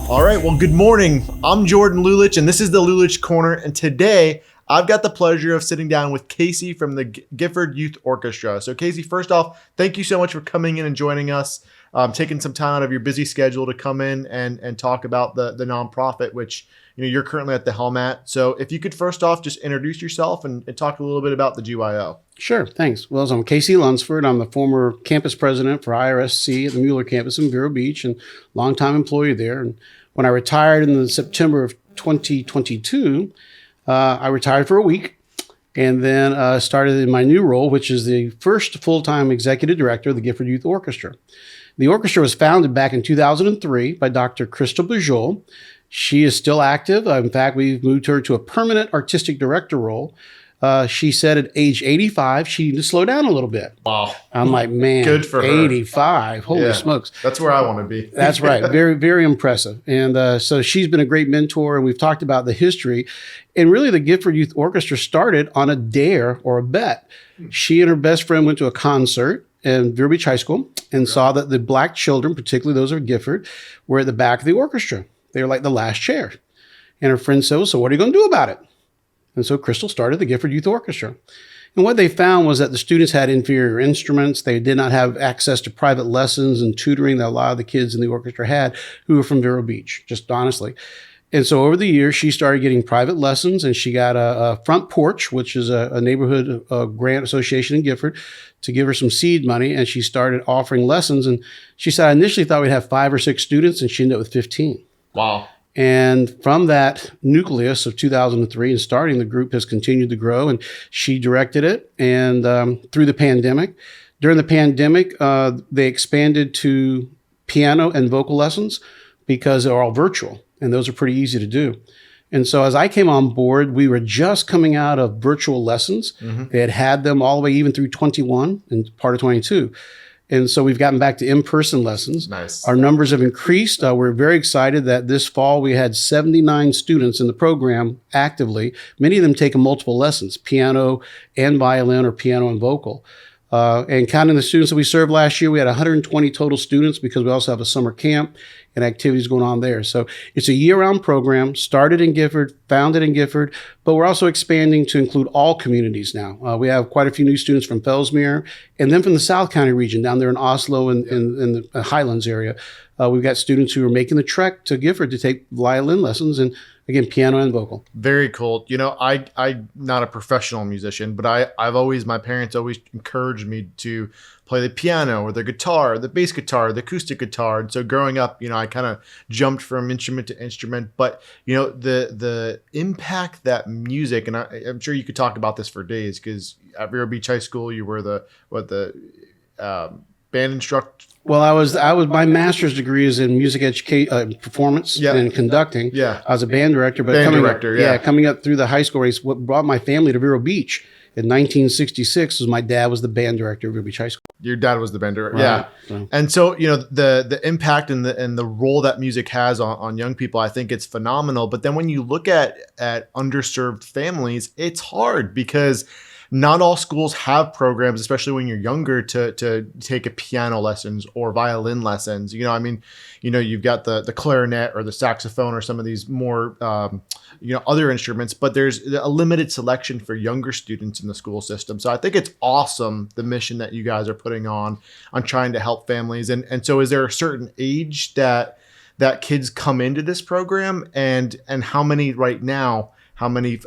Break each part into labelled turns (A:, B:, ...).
A: All right, well, good morning. I'm Jordan Lulich, and this is the Lulich Corner. And today, I've got the pleasure of sitting down with Casey from the Gifford Youth Orchestra. So, Casey, first off, thank you so much for coming in and joining us, taking some time out of your busy schedule to come in and talk about the nonprofit, which you're currently at the helm at. So, if you could first off just introduce yourself and talk a little bit about the GYO.
B: Sure, thanks. Well, I'm Casey Lunceford. I'm the former campus president for IRSC at the Mueller campus in Vero Beach and longtime employee there. And when I retired in the September of 2022, I retired for a week and then started in my new role, which is the first full-time executive director of the Gifford Youth Orchestra. The orchestra was founded back in 2003 by Dr. Crystal Bajol. She is still active. In fact, we've moved her to a permanent artistic director role. She said at age 85, she needed to slow down a little bit.
A: Wow.
B: I'm like, man,
A: good for her.
B: 85. Holy smokes.
A: That's where I want to be.
B: That's right. Very, very impressive. And so she's been a great mentor, and we've talked about the history. And really, the Gifford Youth Orchestra started on a dare or a bet. She and her best friend went to a concert in Vero Beach High School and saw that the black children, particularly those of Gifford, were at the back of the orchestra. They were like the last chair. And her friend said, well, so what are you going to do about it? And so Crystal started the Gifford Youth Orchestra. And what they found was that the students had inferior instruments. They did not have access to private lessons and tutoring that a lot of the kids in the orchestra had who were from Vero Beach, just honestly. And so over the years, she started getting private lessons, and she got a front porch, which is a neighborhood grant association in Gifford, to give her some seed money. And she started offering lessons. And she said, I initially thought we'd have 5 or 6 students, and she ended up with 15.
A: Wow.
B: And from that nucleus of 2003 and starting, the group has continued to grow, and she directed it. And through the pandemic, during the pandemic, they expanded to piano and vocal lessons because they're all virtual, and those are pretty easy to do. And so as I came on board, we were just coming out of virtual lessons. Mm-hmm. They had them all the way even through 21 and part of 22. And so we've gotten back to in-person lessons.
A: Nice.
B: Our numbers have increased. We're very excited that this fall we had 79 students in the program actively. Many of them taking multiple lessons, piano and violin or piano and vocal. And counting the students that we served last year, we had 120 total students because we also have a summer camp and activities going on there. So it's a year-round program, started in Gifford, founded in Gifford, but we're also expanding to include all communities now. We have quite a few new students from Fellsmere and then from the South County region down there in Oslo and in the Highlands area. We've got students who are making the trek to Gifford to take violin lessons and, again, piano and vocal.
A: Very cool. I'm not a professional musician, but my parents always encouraged me to play the piano or the guitar, the bass guitar, the acoustic guitar. And so growing up, I kind of jumped from instrument to instrument, but the impact that music, and I'm sure you could talk about this for days, because at Vero Beach High School, you were the band instructor.
B: Well, I was my master's degree is in music education, performance and conducting.
A: Yeah.
B: I was a band director, but coming up through the high school race, what brought my family to Vero Beach in 1966 was my dad was the band director of Vero Beach High School.
A: Your dad was the band director.
B: Right.
A: Yeah. And so, the impact and the role that music has on young people, I think it's phenomenal. But then when you look at underserved families, it's hard because not all schools have programs, especially when you're younger, to take a piano lessons or violin lessons. You've got the clarinet or the saxophone or some of these more, other instruments, but there's a limited selection for younger students in the school system. So I think it's awesome, the mission that you guys are putting on trying to help families. And so is there a certain age that kids come into this program, and how many right now? How many,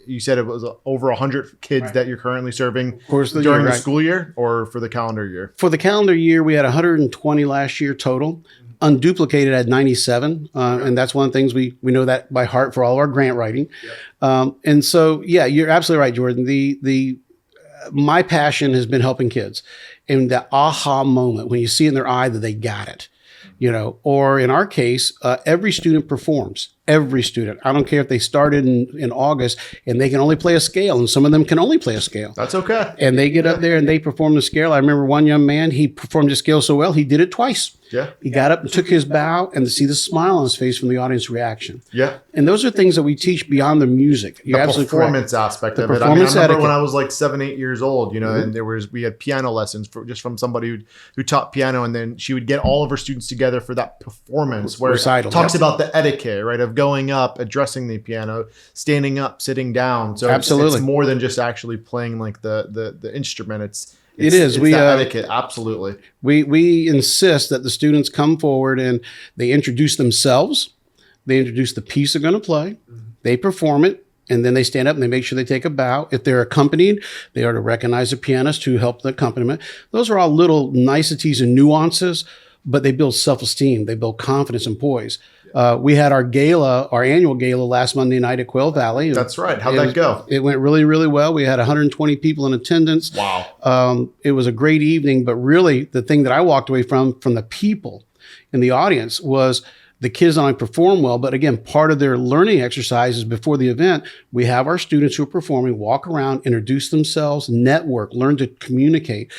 A: you said it was over 100 kids that you're currently serving during the school year or for the calendar year? For the calendar year, we had 120 last year total. Unduplicated at 97. And that's one of the things we know that by heart for all of our grant writing. Yep. And so, you're absolutely right, Jordan. My passion has been helping kids. And that aha moment when you see in their eye that they got it. Or in our case, every student performs.
B: every student. I don't care if they started in August and they can only play a scale, and some of them can only play a scale.
A: That's okay.
B: And they get up there and they perform the scale. I remember one young man, he performed the scale so well, he did it twice.
A: Yeah.
B: He got up and took his bow, and to see the smile on his face from the audience reaction.
A: Yeah.
B: And those are things that we teach beyond the music. You're
A: the performance aspect of it. I remember when I was like 7, 8 years old, you know, and we had piano lessons from somebody who taught piano, and then she would get all of her students together for that performance where
B: Recital.
A: It talks about the etiquette, right, of going up, addressing the piano, standing up, sitting down. So
B: absolutely,
A: it's more than just actually playing like the instrument. It's
B: that
A: etiquette. Absolutely.
B: We insist that the students come forward and they introduce themselves. They introduce the piece they're going to play. They perform it, and then they stand up and they make sure they take a bow. If they're accompanied, they are to recognize the pianist to help the accompaniment. Those are all little niceties and nuances, but they build self-esteem. They build confidence and poise. We had our annual gala last Monday night at Quail Valley.
A: That's right. How'd that go?
B: It went really, really well. We had 120 people in attendance.
A: Wow.
B: It was a great evening, but really the thing that I walked away from the people in the audience was the kids not only perform well, but again, part of their learning exercises before the event, we have our students who are performing walk around, introduce themselves, network, learn to communicate.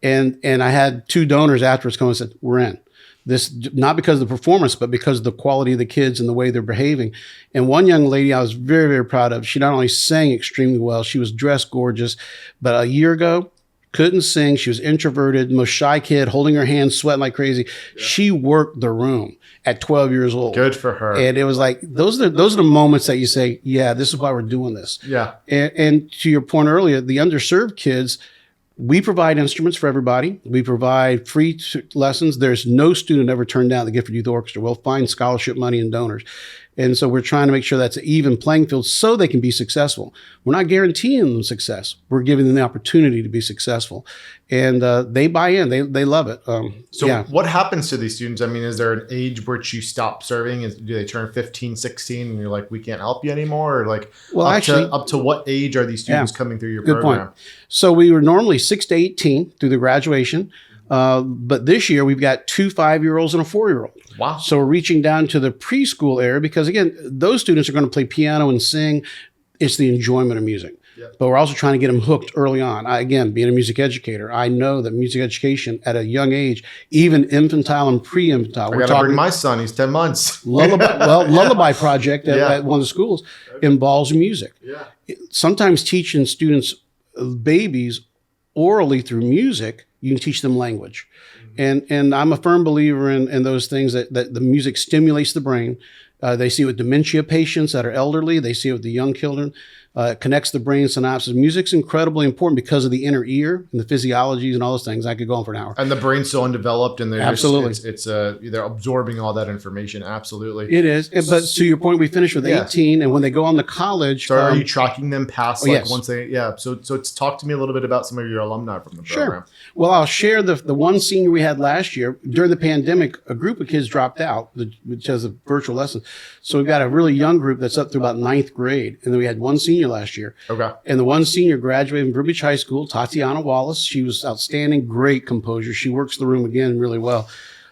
B: Yeah. And I had 2 donors afterwards come and said, we're in. This, not because of the performance, but because of the quality of the kids and the way they're behaving. And one young lady I was very, very proud of, she not only sang extremely well, she was dressed gorgeous, but a year ago, couldn't sing. She was introverted, most shy kid, holding her hands, sweating like crazy. Yeah. She worked the room at 12 years old.
A: Good for her.
B: And it was like, those are the moments that you say, yeah, this is why we're doing this.
A: Yeah.
B: And to your point earlier, the underserved kids, we provide instruments for everybody. We provide free lessons. There's no student ever turned down the Gifford Youth Orchestra. We'll find scholarship money and donors. And so we're trying to make sure that's an even playing field so they can be successful. We're not guaranteeing them success. We're giving them the opportunity to be successful. And they buy in. They love it.
A: What happens to these students? I mean, is there an age which you stop serving? Do they turn 15, 16 and you're like, we can't help you anymore? Or like, up to what age are these students coming through your program? Good point.
B: So we were normally 6 to 18 through the graduation. But this year we've got 2 5-year-olds and a 4-year-old.
A: Wow.
B: So we're reaching down to the preschool area because, again, those students are going to play piano and sing. It's the enjoyment of music. Yep. But we're also trying to get them hooked early on. Again, being a music educator, I know that music education at a young age, even infantile and pre-infantile.
A: I got to bring my son. He's 10 months.
B: Lullaby project at one of the schools involves music.
A: Yeah.
B: Sometimes teaching students, babies, orally through music, you can teach them language. And I'm a firm believer in those things that the music stimulates the brain. They see it with dementia patients that are elderly. They see it with the young children. Connects the brain synapses. Music's incredibly important because of the inner ear and the physiologies and all those things. I could go on for an hour.
A: And the brain's so undeveloped, and
B: absolutely,
A: they're absorbing all that information. Absolutely,
B: it is. But to your point, we finished with 18, and when they go on to college,
A: so are you tracking them past once they? Yeah. So talk to me a little bit about some of your alumni from the program.
B: Sure. Well, I'll share the one senior we had last year during the pandemic. A group of kids dropped out, which has a virtual lesson. So we've got a really young group that's up to about 9th grade, and then we had one senior last year.
A: Okay.
B: And the one senior graduated from Vero Beach High School, Tatiana Wallace. She was outstanding, great composer. She works the room again really well.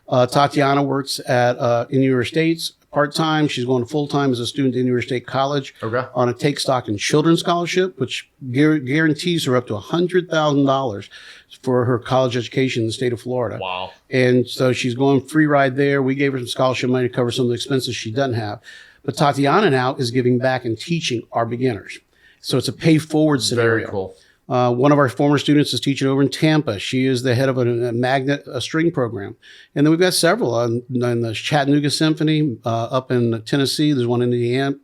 B: Tatiana works at Indiana State's part-time. She's going full-time as a student at Indiana State College on a Take Stock in Children scholarship, which guarantees her up to $100,000 for her college education in the state of Florida.
A: Wow.
B: And so she's going free ride there. We gave her some scholarship money to cover some of the expenses she doesn't have. But Tatiana now is giving back and teaching our beginners. So it's a pay-forward scenario.
A: Very cool.
B: One of our former students is teaching over in Tampa. She is the head of a string program. And then we've got several in the Chattanooga Symphony, up in Tennessee. There's one in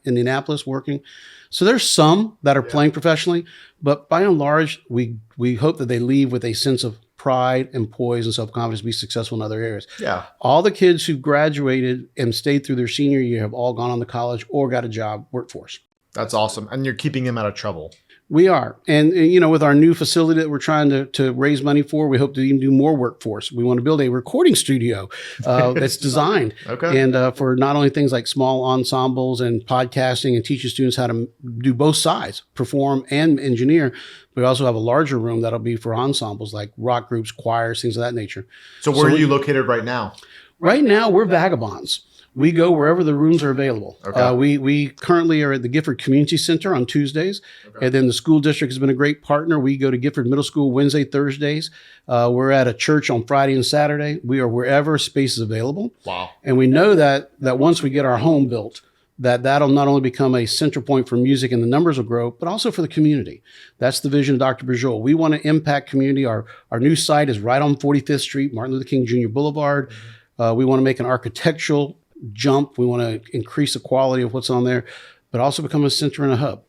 B: Indianapolis working. So there's some that are playing professionally, but by and large, we hope that they leave with a sense of pride and poise and self-confidence to be successful in other areas.
A: Yeah.
B: All the kids who graduated and stayed through their senior year have all gone on to college or got a job, workforce.
A: That's awesome. And you're keeping them out of trouble.
B: We are. And with our new facility that we're trying to raise money for, we hope to even do more workforce. We want to build a recording studio that's designed and for not only things like small ensembles and podcasting and teaching students how to do both sides, perform and engineer. We also have a larger room that'll be for ensembles like rock groups, choirs, things of that nature.
A: So where are you located right now?
B: Right now, we're vagabonds. We go wherever the rooms are available.
A: Okay.
B: We currently are at the Gifford Community Center on Tuesdays. Okay. And then the school district has been a great partner. We go to Gifford Middle School Wednesday, Thursdays. We're at a church on Friday and Saturday. We are wherever space is available.
A: Wow.
B: And we know that once we get our home built, that'll not only become a central point for music and the numbers will grow, but also for the community. That's the vision of Dr. Bajol. We want to impact community. Our new site is right on 45th Street, Martin Luther King Jr. Boulevard. We want to make an architectural jump. We want to increase the quality of what's on there, but also become a center and a hub.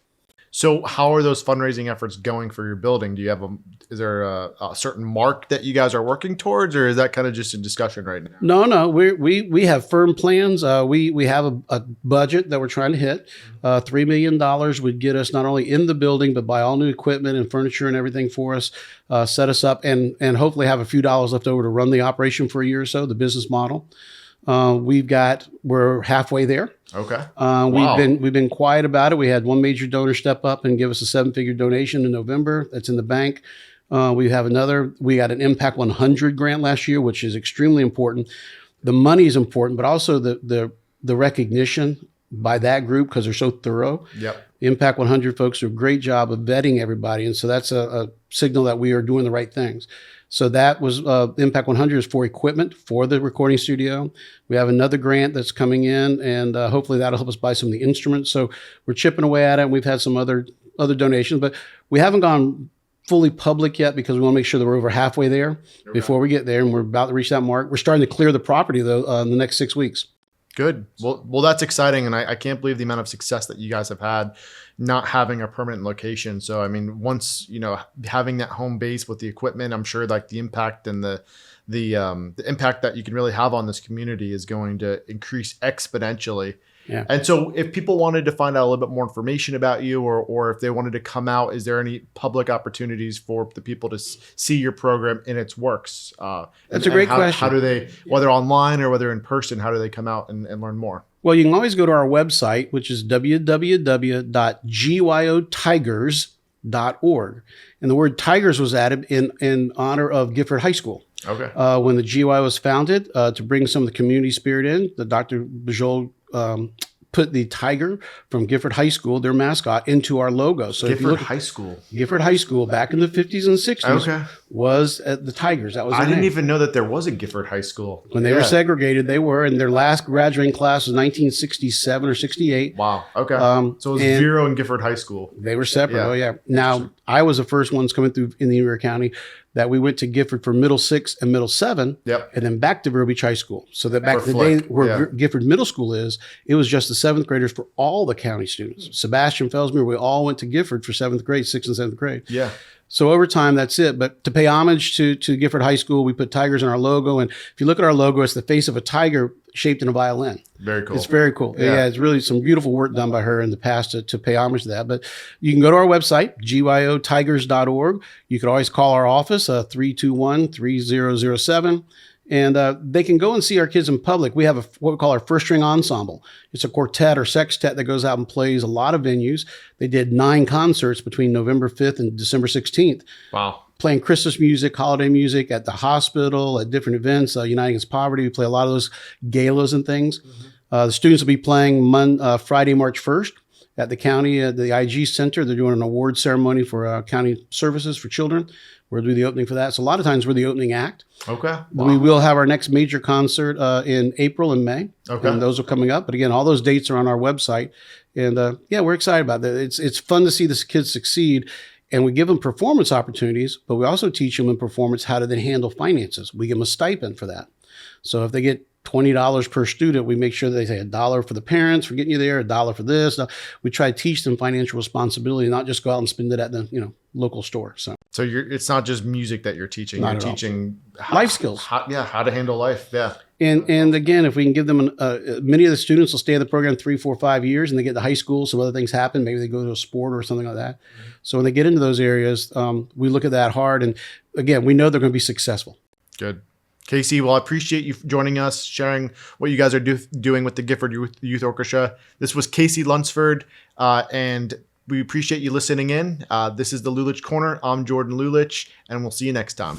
A: So how are those fundraising efforts going for your building? Do you have is there a certain mark that you guys are working towards, or is that kind of just a discussion right now?
B: No, we have firm plans. We have a budget that we're trying to hit. $3 million would get us not only in the building, but buy all new equipment and furniture and everything for us, set us up, and hopefully have a few dollars left over to run the operation for a year or so, the business model. We're halfway there.
A: Okay.
B: Wow. We've been quiet about it. We had one major donor step up and give us a 7-figure donation in November. That's in the bank. We got an Impact 100 grant last year, which is extremely important. The money is important, but also the recognition by that group, because they're so thorough.
A: Yep.
B: The Impact 100 folks do a great job of vetting everybody. And so that's a signal that we are doing the right things. So that was Impact 100 is for equipment for the recording studio. We have another grant that's coming in, and hopefully that'll help us buy some of the instruments. So we're chipping away at it, and we've had some other donations, but we haven't gone fully public yet because we want to make sure that we're over halfway there before we get there, and we're about to reach that mark. We're starting to clear the property, though, in the next 6 weeks.
A: Good. Well, that's exciting, and I can't believe the amount of success that you guys have had not having a permanent location. So, I mean, once, having that home base with the equipment, I'm sure like the impact and the impact that you can really have on this community is going to increase exponentially.
B: Yeah.
A: And so if people wanted to find out a little bit more information about you, or if they wanted to come out, is there any public opportunities for the people to see your program in its works?
B: That's a great question.
A: How do they, whether online or whether in person, how do they come out and learn more?
B: Well, you can always go to our website, which is www.gyotigers.org. And the word tigers was added in honor of Gifford High School.
A: Okay.
B: When the GY was founded, to bring some of the community spirit in, the Dr. Bajol put the tiger from Gifford High School, their mascot, into our logo. So if you look at
A: High School.
B: Gifford High School back in the 50s and 60s was at the Tigers. That was
A: I didn't even know that there was a Gifford High School.
B: When they were segregated, they were, and their last graduating class was 1967 or 68.
A: Wow. Okay. So it was Vero and Gifford High School.
B: They were separate. Yeah. Oh, yeah. Now, I was the first ones coming through in the Union County that we went to Gifford for middle 6 and middle 7, and then back to Vero Beach High School. So that back in the day where Gifford Middle School is, it was just the 7th graders for all the county students. Sebastian, Fellsmere, we all went to Gifford for 7th grade, 6th and 7th grade. Yeah. So over time, that's it. But to pay homage to Gifford High School, we put tigers in our logo. And if you look at our logo, it's the face of a tiger shaped in a violin. Very cool. It's very cool. Yeah, it's really some beautiful work done by her in the past to pay homage to that. But you can go to our website, gyotigers.org. You can always call our office, 321-3007. And they can go and see our kids in public. We have what we call our first string ensemble. It's a quartet or sextet that goes out and plays a lot of venues. They did 9 concerts between November 5th and December 16th. Wow. Playing Christmas music, holiday music at the hospital, at different events, Uniting Against Poverty. We play a lot of those galas and things. The students will be playing Friday, March 1st at the county, the IG Center. They're doing an award ceremony for county services for children. We'll do the opening for that. So a lot of times we're the opening act. Okay. Wow. We will have our next major concert in April and May. Okay. And those are coming up. But again, all those dates are on our website. And we're excited about that. It's fun to see the kids succeed. And we give them performance opportunities, but we also teach them in performance how to then handle finances. We give them a stipend for that. So if they get $20 per student, we make sure that they say $1 for the parents for getting you there, $1 for this. We try to teach them financial responsibility, not just go out and spend it at the local store. So it's not just music that you're teaching. You're teaching life skills.
A: How to handle life. Yeah.
B: And again, if we can give them, many of the students will stay in the program 3, 4, 5 years, and they get to high school. Some other things happen. Maybe they go to a sport or something like that. So when they get into those areas, we look at that hard. And again, we know they're going to be successful. Good.
A: Casey, well, I appreciate you joining us, sharing what you guys are doing with the Gifford Youth Orchestra. This was Casey Lunceford, and we appreciate you listening in. This is the Lulich Corner. I'm Jordan Lulich, and we'll see you next time.